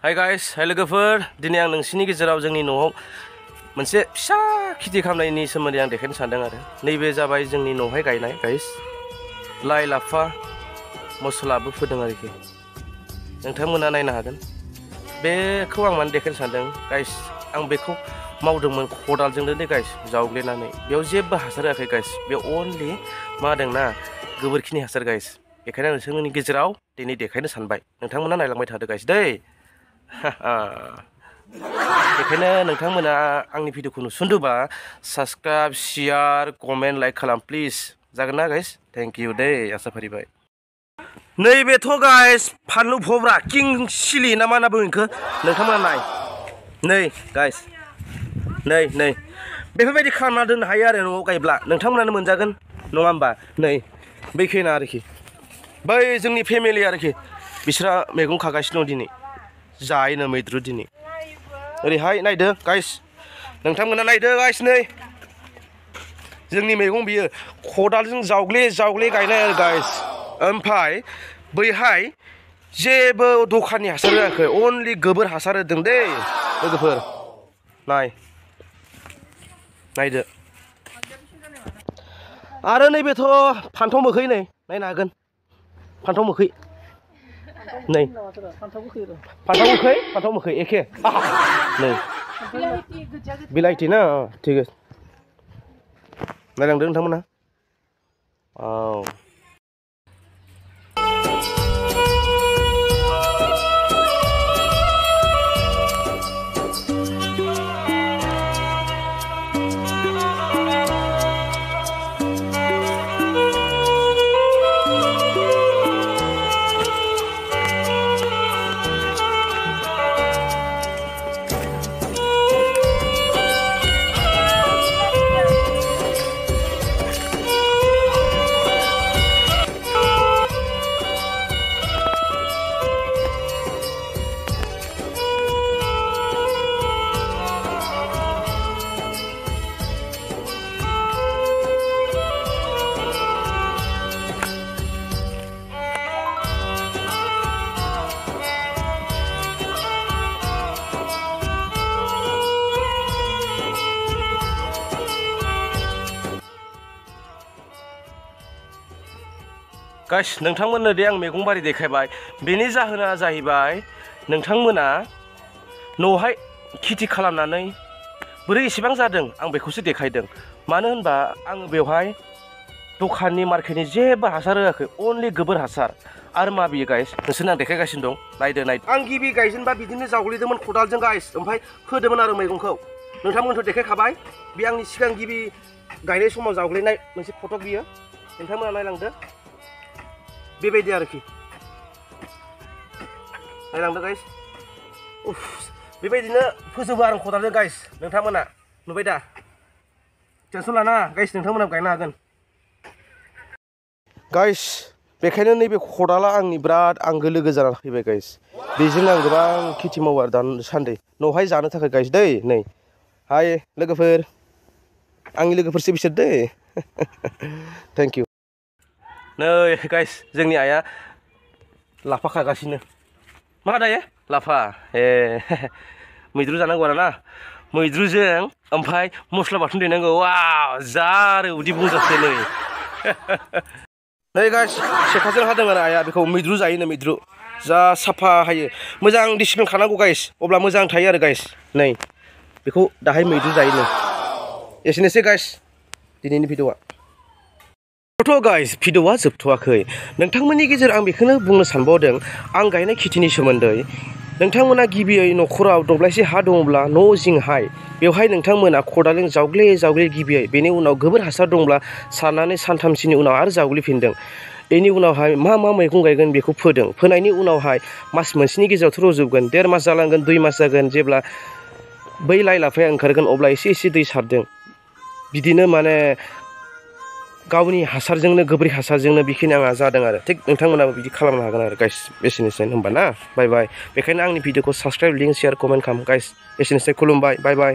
Hi guys, हाय लोगोफोर, दिनै आं नोंसिनि गेजेराव जोंनि न'आव मोनसे फिसा खेथि खालामनायनि सोमोन्दै आं देखायनो सानदों आरो नैबे जाबाय जोंनि न'आवहाय गायनाय गाइस लाइ लाफा मस्लाबो फोदों आरोखि नोंथांमोना नायनो हागोन। बेखौ आं माने देखायनो सानदों गाइस। आं बेखौ मावदोंमोन खदालजोंनो दे गाइस, जावग्लिनानै। बेयाव जेबो हासार होआखै गाइस, बे अनलि मा होदोंना गोबोरखिनि हासार गाइस। बेखायनो आं नोंसोरनि गेजेराव दिनै देखायनो सानबाय, नोंथांमोना नायलांबाय थादो गाइस दै। बेखायनो नोंथांमोना आंनि भिडिअखौ नुसनदोंबा साबसक्राइब, शेयार, कमेन्ट, लाइक खालाम प्लिज। जागोन ना गाइस? थेंक इउ दै, आसा फारिबाय। नैबेथ' गाइस फानलु भब्रा किं सिलि ना मा होनना बुङो बेखौ, नोंथांमोना नाय। नै गाइस, नै बेफोरबायदि खालामना दोननो हायो आरो न'आव गायब्ला नोंथांमोनानो मोनजागोन नङा होमबा। नै बैखिना आरोखि बै जोंनि फेमिलि आरोखि, बिस्रा मैगं खागासिनो दं दिनै, जायोनो मैद्रु दिनै। ओरैहाय नायदो गाइस, नोंथांमोना नायदो गाइस। नै जोंनि मैगं बियो खदालजों जावग्ले गायनाय आरो गाइस। ओमफ्राय बैहाय जेबो दखाननि हासार होआखै, अनलि गोबोर हासार होदों दै लोगोफोर। नायदो। आरो नैबेथ' फान्थाव मोखै, नै नायनो हागोन फान्थाव मोखै। नै फान्थाव मोखै एखे नै बिलाइथि ना थिग नायलांदो नोंथांमोना। औ गाइस, नोंथांमोननो दे आं मैगं बारि देखायबाय, बेनि जाहोना जाहैबाय नोंथांमोना न'आवहाय खेथि खालामनानै बोरै एसेबां जादों आं बेखौसो देखायदों। मानो होनबा आङो बेवहाय दखाननि मार्केटनि जेबो हासार होआखै, अनलि गोबोर हासार। आरो मा बियो गाइस, नोंसोरनो आं देखायगासिनो दं, नायदो। आं गिबि गायजेनबा बिदिनो जावग्लिदोंमोन खदालजों गाइस, ओमफ्राय फोदोंमोन आरो मैगंखौ। नोंथांमोनथ' देखायखाबाय, बे आंनि सिगां गिबि गायनाय समाव जावग्लिनाय मोनसे फटक बियो, नोंथांमोना नायलांदो। बेबायदि आरोखि नायलांदो गाइस। बेबायदिनो फोजोबो आरो खदालजों गाइस, नोंथांमोना नुबाय दा। टेनसन लानाङा गाइस, नोंथांमोना गायनो हागोन गाइस। बेखायनो नैबे खदाला आंनि बिराद आंगो लोगो जानानै फैबाय गाइस। बेजोंनो आं गोबां खेथि मावो आरो दासान्दि न'आवहाय जानो थाखाय गाइस दै। नै हाय लोगोफोर, आंनि लोगोफोरसो बिसोर दै। Thank you. नै गाइस, जोंनि आइया लाफा खागासिनो। मा दायो लाफा? ए मैद्रु जानांगौ आरो ना, मैद्रुजों ओमफ्राय मस्ला बाथोन देनांगौ। वाव, जा आरो उदै बुंजासे। नै गाइस, सेखाजों हादों आरो आइया बेखौ, मैद्रु जायोनो मैद्रु, जा साफा हायो। मोजां डिसिप्लिन खानांगौ गाइस, अब्ला मोजां थायो आरो गाइस। नै बेखौ दाहाय मैद्रु जायोनो। एसेनोसै गाइस दिनैनि भिडिअआ। गाइस, भिडिअआ जोबथ'वाखै। नोंथांमोननि गेजेराव आं बेखौनो बुंनो सानबावदों, आं गायनाय खेथिनि सोमोन्दै। नोंथांमोना गिबियै न'खराव दब्लायसे हा दङब्ला न' जिंहाय बेवहाय नोंथांमोना खदालजों जावग्ले गिबियै, बेनि उनाव गोबोर हासार दंब्ला सारनानै सानथामसोनि उनाव आरो जावग्लिफिनदों। बेनि उनावहाय मा मैगं गायगोन बेखौ फोदों। फोनायनि उनावहाय मास मोनसेनि गेजेरावथ' रज'गोन, 1.5 मास जालांगोन, 2 मास जागोन। जेब्ला बै लाइ लाफाया ओंखारगोन अब्ला एसे दै सारदों। बिदिनो माने गावनि हासारजोंनो, गोबोर हासारजोंनो बेखिनि आंहा जादों आरो। थिग नोंथांमोनाबो बिदि खालामनो हागोन आरो गाइस। एसेनोसै होनबा ना, बाय बाय। बेखायनो आंनि भिडिअखौ साबसक्राइब, लिंक, शेयार, कमेन्ट खालाम गाइस। एसेनोसै, खुलुमबाय, बाय बाय।